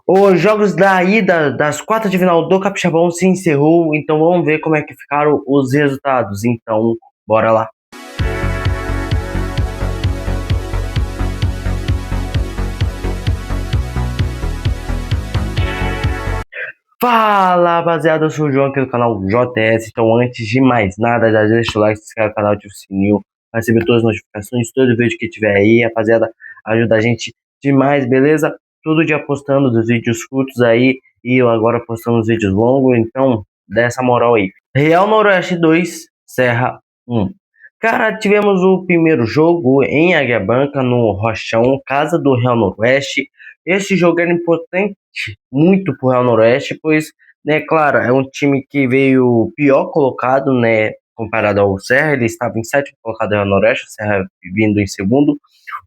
Os jogos da ida das quartas de final do Capixabão se encerrou, então vamos ver como é que ficaram os resultados. Então, bora lá. Fala, rapaziada, eu sou o João aqui do canal JS. Então, antes de mais nada, já deixa o like, se inscreve no canal, ativa o sininho para receber todas as notificações, todo vídeo que tiver aí, rapaziada, ajuda a gente demais, beleza? Todo dia postando dos vídeos curtos aí e eu agora postando os vídeos longos, então dá essa moral aí. Real Noroeste 2, Serra 1. Cara, tivemos o primeiro jogo em Águia Branca, no Rochão, casa do Real Noroeste. Esse jogo era importante muito pro Real Noroeste, pois, né, claro, é um time que veio pior colocado, né, comparado ao Serra. Ele estava em sétimo colocado no Real Noroeste, o Serra vindo em segundo.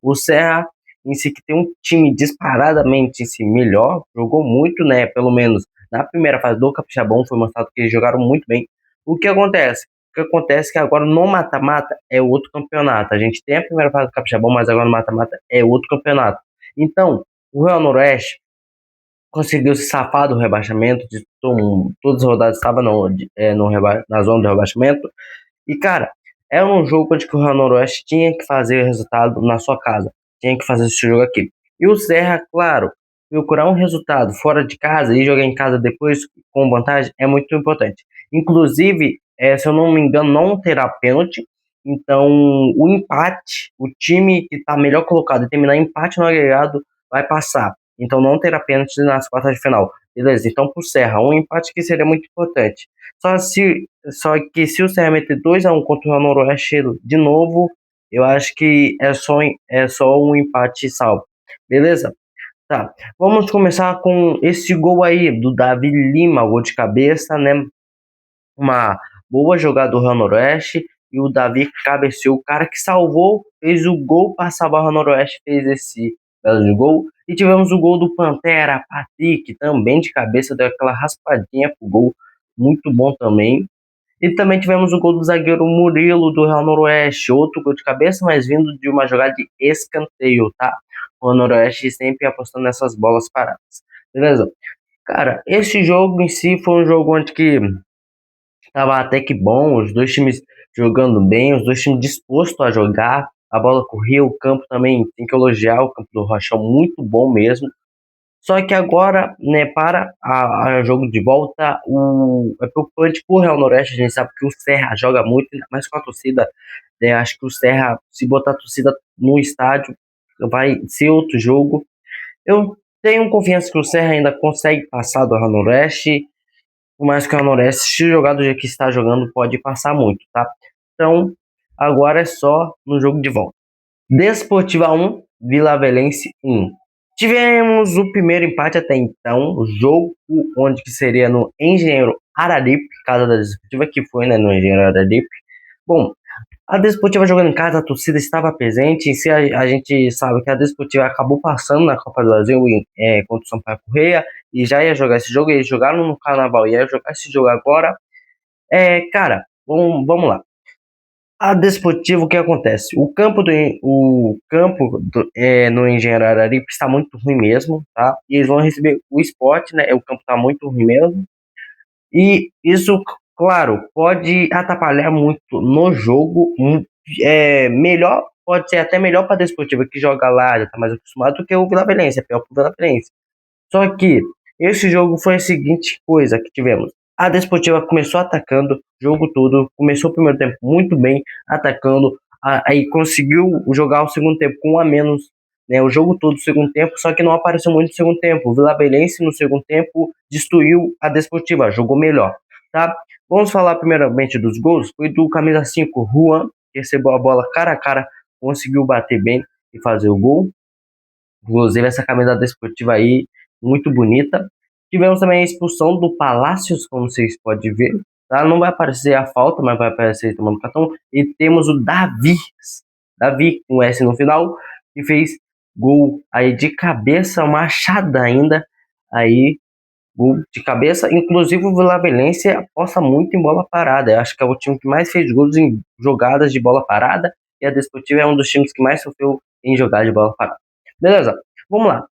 O Serra em si, que tem um time disparadamente em si melhor, jogou muito, né, pelo menos na primeira fase do Capixabão foi mostrado que eles jogaram muito bem. O que acontece? O que acontece é que agora no mata-mata é outro campeonato. A gente tem a primeira fase do Capixabão, mas agora no mata-mata é outro campeonato. Então, o Real Noroeste conseguiu se safar do rebaixamento, de todas as rodadas estava na zona do rebaixamento. E, cara, era um jogo onde o Real Noroeste tinha que fazer resultado na sua casa, tinha que fazer esse jogo aqui. E o Serra, claro, procurar um resultado fora de casa e jogar em casa depois com vantagem é muito importante. Inclusive, se eu não me engano, não terá pênalti. Então, o empate, o time que está melhor colocado e terminar empate no agregado vai passar. Então, não terá pênalti nas quartas de final. Beleza? Então, para o Serra, um empate que seria muito importante. Só que se o Serra meter 2-1 contra o Real Noroeste de novo, eu acho que é só um empate salvo. Beleza? Tá. Vamos começar com esse gol aí do Davi Lima, gol de cabeça, né? Uma boa jogada do Real Noroeste e o Davi cabeceou. O cara que salvou, fez o gol para salvar o Real Noroeste, fez esse belo de gol. E tivemos o gol do Pantera, Patrick, também de cabeça, deu aquela raspadinha pro gol, muito bom também. E também tivemos o gol do zagueiro Murilo do Real Noroeste, outro gol de cabeça, mas vindo de uma jogada de escanteio, tá? O Real Noroeste sempre apostando nessas bolas paradas. Beleza? Cara, esse jogo em si foi um jogo onde que tava até que bom, os dois times jogando bem, os dois times dispostos a jogar, a bola corria, o campo também tem que elogiar, o campo do Rochão muito bom mesmo. Só que agora, né, para a jogo de volta, é preocupante pro Real Noroeste. A gente sabe que o Serra joga muito, ainda mais com a torcida, né? Acho que o Serra, se botar a torcida no estádio, vai ser outro jogo. Eu tenho confiança que o Serra ainda consegue passar do Real Noroeste, por mais que o Real Noroeste, se jogar do jeito que está jogando, pode passar muito, tá? Então, agora é só no jogo de volta. Desportiva 1, Vila Velense 1. Tivemos o primeiro empate até então, o jogo onde que seria no Engenheiro Araripe, casa da Desportiva, que foi, né, no Engenheiro Araripe. Bom, a Desportiva jogando em casa, a torcida estava presente, em si a gente sabe que a Desportiva acabou passando na Copa do Brasil contra o Sampaio Corrêa, e já ia jogar esse jogo, eles jogaram no Carnaval, e ia jogar esse jogo agora. Cara, vamos lá. A Desportivo, o que acontece? O campo no Engenheiro Araripe está muito ruim mesmo, tá? E eles vão receber o Sport, né? O campo está muito ruim mesmo. E isso, claro, pode atrapalhar muito no jogo. Melhor, pode ser até melhor para a Desportiva que joga lá, já está mais acostumado, do que o Vila Velhense, é pior para o Vila Velhense. Só que esse jogo foi a seguinte coisa que tivemos. A Desportiva começou atacando o jogo todo, começou o primeiro tempo muito bem, atacando, aí conseguiu jogar o segundo tempo com um a menos, né, o jogo todo o segundo tempo, só que não apareceu muito no segundo tempo. O Vila Belense no segundo tempo destruiu a Desportiva, jogou melhor, tá? Vamos falar primeiramente dos gols. Foi do camisa 5, Juan, que recebeu a bola cara a cara, conseguiu bater bem e fazer o gol. Inclusive essa camisa desportiva aí, muito bonita. Tivemos também a expulsão do Palácios, como vocês podem ver. Tá? Não vai aparecer a falta, mas vai aparecer tomando cartão. E temos o Davi com S no final, que fez gol aí de cabeça, machada ainda. Aí, gol de cabeça. Inclusive o Vila Velense aposta muito em bola parada. Eu acho que é o time que mais fez gols em jogadas de bola parada. E a Desportiva é um dos times que mais sofreu em jogar de bola parada. Beleza, vamos lá.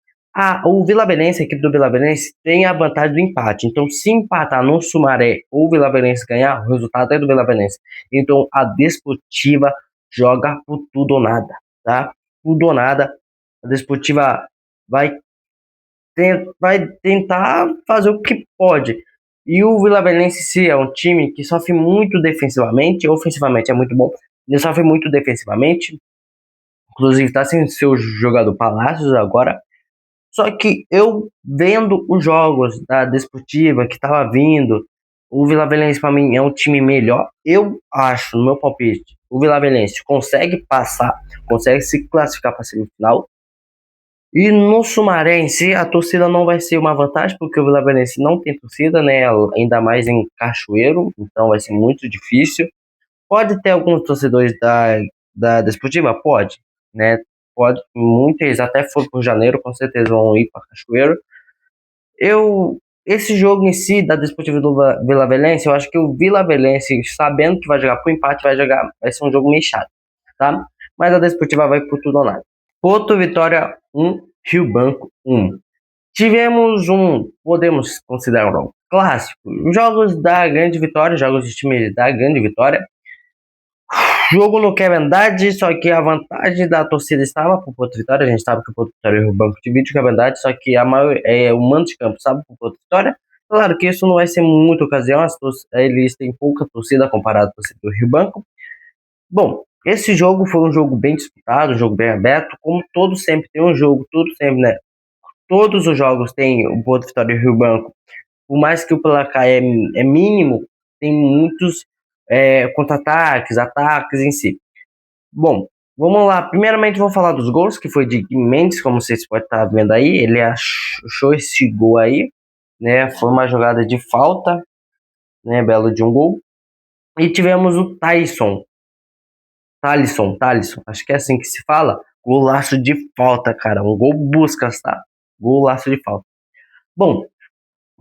O Vilavelense, a equipe do Vilavelense, tem a vantagem do empate. Então, se empatar no Sumaré ou o Vilavelense ganhar, o resultado é do Vilavelense. Então, a Desportiva joga por tudo ou nada, tá? Tudo ou nada. A Desportiva vai, vai tentar fazer o que pode. E o Vilavelense, se é um time que sofre muito defensivamente, ofensivamente é muito bom, ele sofre muito defensivamente. Inclusive, está sem seu jogador Palácios agora. Só que eu vendo os jogos da Desportiva que estava vindo, o Vilavelense para mim é um time melhor. Eu acho, no meu palpite, o Vilavelense consegue passar, consegue se classificar para a semifinal. E no Sumaré em si, a torcida não vai ser uma vantagem, porque o Vilavelense não tem torcida, né? Ainda mais em Cachoeiro, então vai ser muito difícil. Pode ter alguns torcedores da Desportiva? Pode, né? Pode, muitos até foram por janeiro, com certeza vão ir para Cachoeiro. Esse jogo em si da Desportiva do Vilavelense, eu acho que o Vilavelense, sabendo que vai jogar pro empate, vai ser um jogo meio chato, tá? Mas a Desportiva vai por tudo ou nada. Porto Vitória 1, Rio Branco 1. Tivemos podemos considerar um clássico, jogos da Grande Vitória, jogos de time da Grande Vitória. Jogo no Kevin, só que a vantagem da torcida estava pro Porto Vitória. A gente sabe que o Porto Vitória é o banco de vídeo Kevin, só que o mando de campo sabe pro Porto Vitória. Claro que isso não vai ser muita ocasião, eles têm pouca torcida comparado à torcida do Rio Branco. Bom, esse jogo foi um jogo bem disputado, um jogo bem aberto, como todo sempre tem um jogo, tudo sempre, né? Todos os jogos tem o Porto Vitória e o Rio Branco. Por mais que o placar é mínimo, tem muitos contra-ataques, ataques em si. Bom, vamos lá. Primeiramente vou falar dos gols, que foi de Mendes, como vocês podem estar vendo aí. Ele achou esse gol aí, né? Foi uma jogada de falta, né? Belo de um gol. E tivemos o Thalisson, acho que é assim que se fala. Golaço de falta, cara. Um gol buscas, tá? Golaço de falta. Bom,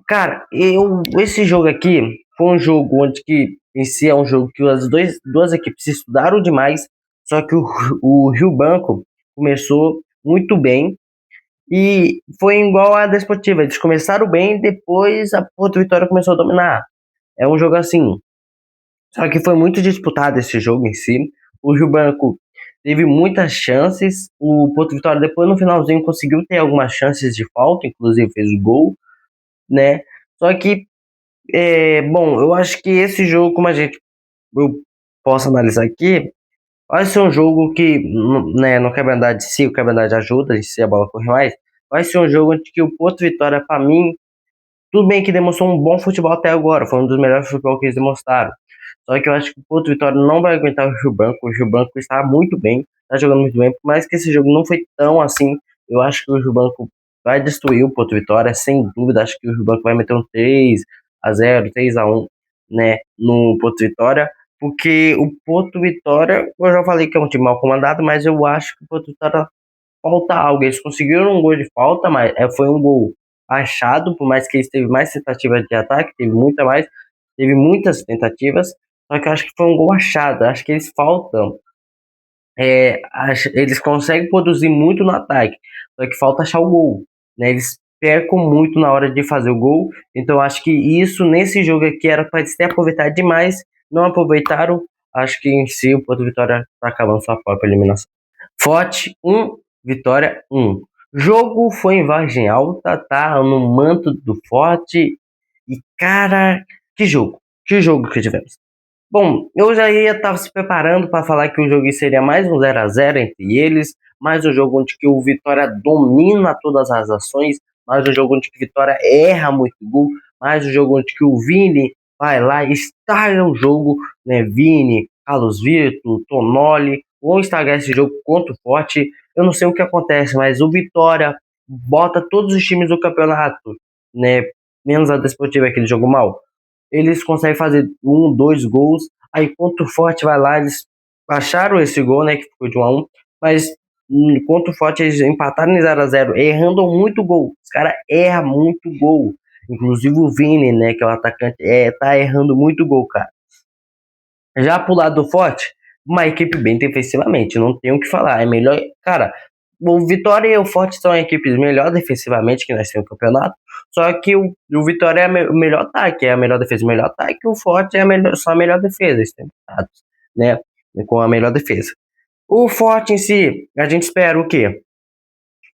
cara, esse jogo aqui foi um jogo onde que em si é um jogo que as duas equipes estudaram demais, só que o Rio Branco começou muito bem e foi igual a Desportiva. Eles começaram bem, depois a Porto Vitória começou a dominar. É um jogo assim, só que foi muito disputado esse jogo em si. O Rio Branco teve muitas chances, o Porto Vitória depois no finalzinho conseguiu ter algumas chances de falta, inclusive fez o gol, né? Só que bom, eu acho que esse jogo, como eu posso analisar aqui, vai ser um jogo que, né, no campeonato de si, o campeonato ajuda, se a bola correr mais, vai ser um jogo onde que o Porto Vitória, para mim, tudo bem que demonstrou um bom futebol até agora, foi um dos melhores futebol que eles demonstraram. Só que eu acho que o Porto Vitória não vai aguentar o Rio Branco está muito bem, está jogando muito bem, por mais que esse jogo não foi tão assim, eu acho que o Rio Branco vai destruir o Porto Vitória, sem dúvida, acho que o Rio Branco vai meter um 3-0, 3-1, né, no Porto Vitória, porque o Porto Vitória, eu já falei que é um time mal comandado, mas eu acho que o Porto Vitória falta algo. Eles conseguiram um gol de falta, mas foi um gol achado, por mais que eles teve mais tentativas de ataque, teve muitas tentativas, só que eu acho que foi um gol achado. Acho que eles faltam. Eles conseguem produzir muito no ataque, só que falta achar o gol, né? Eles percam muito na hora de fazer o gol, então acho que isso nesse jogo aqui era para eles ter aproveitado demais, não aproveitaram. Acho que em si o Porto Vitória está acabando sua própria eliminação. Forte 1, Vitória 1. Jogo foi em Vargem Alta, tá? No manto do Forte. E cara, que jogo! Que jogo que tivemos! Bom, eu já ia estar se preparando para falar que o jogo seria mais um 0-0 entre eles, mais um jogo onde que o Vitória domina todas as ações, mais um jogo onde que o Vitória erra muito gol, mais um jogo onde que o Vini vai lá e estraga o jogo, né? Vini, Carlos Vitor, Tonoli, vão estragar esse jogo contra o Forte. Eu não sei o que acontece, mas o Vitória bota todos os times do campeonato, né? Menos a Desportiva, aquele jogo mal, eles conseguem fazer 1, 2 gols. Aí contra o Forte vai lá, eles acharam esse gol, né, que ficou de 1-1, mas contra o Forte eles empataram em 0-0, errando muito gol. Os caras erram muito gol. Inclusive o Vini, né, que é o atacante, tá errando muito gol, cara. Já pro lado do Forte, uma equipe bem defensivamente, não tem o que falar. É melhor, cara, o Vitória e o Forte são equipes melhor defensivamente que nós temos no campeonato, só que o Vitória é o melhor ataque, é a melhor defesa e o melhor ataque, e o Forte é só a melhor defesa, eles têm empatados, né, com a melhor defesa. O Forte em si, a gente espera o quê?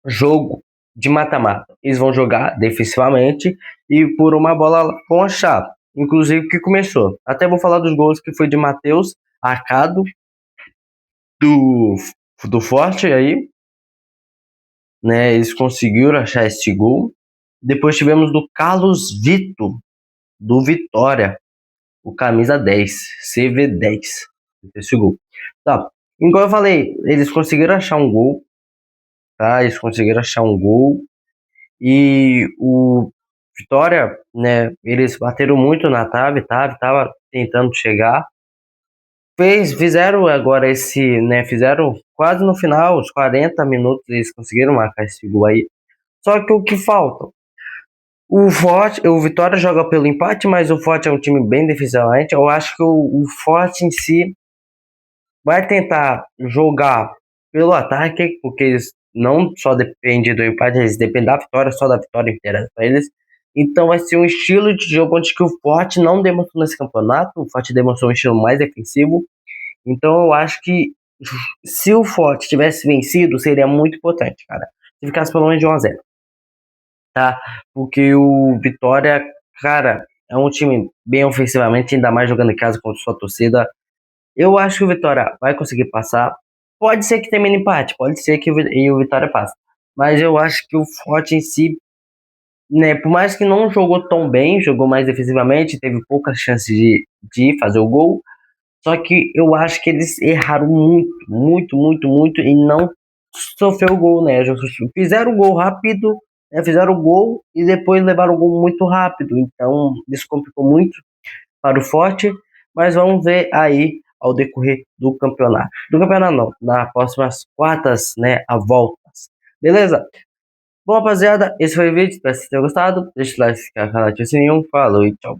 Jogo de mata-mata. Eles vão jogar defensivamente e por uma bola com a chave. Inclusive que começou. Até vou falar dos gols que foi de Matheus Arcado do, do Forte aí, né? Eles conseguiram achar esse gol. Depois tivemos do Carlos Vitor, do Vitória, o camisa 10, CV10, esse gol. Tá. Igual eu falei, eles conseguiram achar um gol, tá? Eles conseguiram achar um gol e o Vitória, né? Eles bateram muito na trave, tava tentando chegar. Fizeram agora esse, né? Fizeram quase no final, os 40 minutos, eles conseguiram marcar esse gol aí. Só que o que falta? O Vitória joga pelo empate, mas o Forte é um time bem defensivamente. Eu acho que o Forte em si vai tentar jogar pelo ataque, porque eles não só dependem do empate, eles dependem da vitória, só da vitória inteira para eles. Então vai ser um estilo de jogo onde que o Forte não demonstrou nesse campeonato. O Forte demonstrou um estilo mais defensivo. Então eu acho que se o Forte tivesse vencido, seria muito importante, cara. Se ficasse pelo menos de 1-0, tá? Porque o Vitória, cara, é um time bem ofensivamente, ainda mais jogando em casa contra sua torcida. Eu acho que o Vitória vai conseguir passar. Pode ser que termine empate, pode ser que o Vitória passe. Mas eu acho que o Forte em si, né, por mais que não jogou tão bem, jogou mais defensivamente, teve poucas chances de fazer o gol. Só que eu acho que eles erraram muito, muito, muito, muito e não sofreu o gol, né? Fizeram o gol rápido, né? Fizeram o gol e depois levaram o gol muito rápido. Então, isso complicou muito para o Forte, mas vamos ver aí ao decorrer do campeonato. Do campeonato não, nas próximas quartas, né, a voltas. Beleza? Bom, rapaziada, esse foi o vídeo. Espero que vocês tenham gostado. Deixa o like, se inscreve no canal, ativa o sininho. Falou e tchau.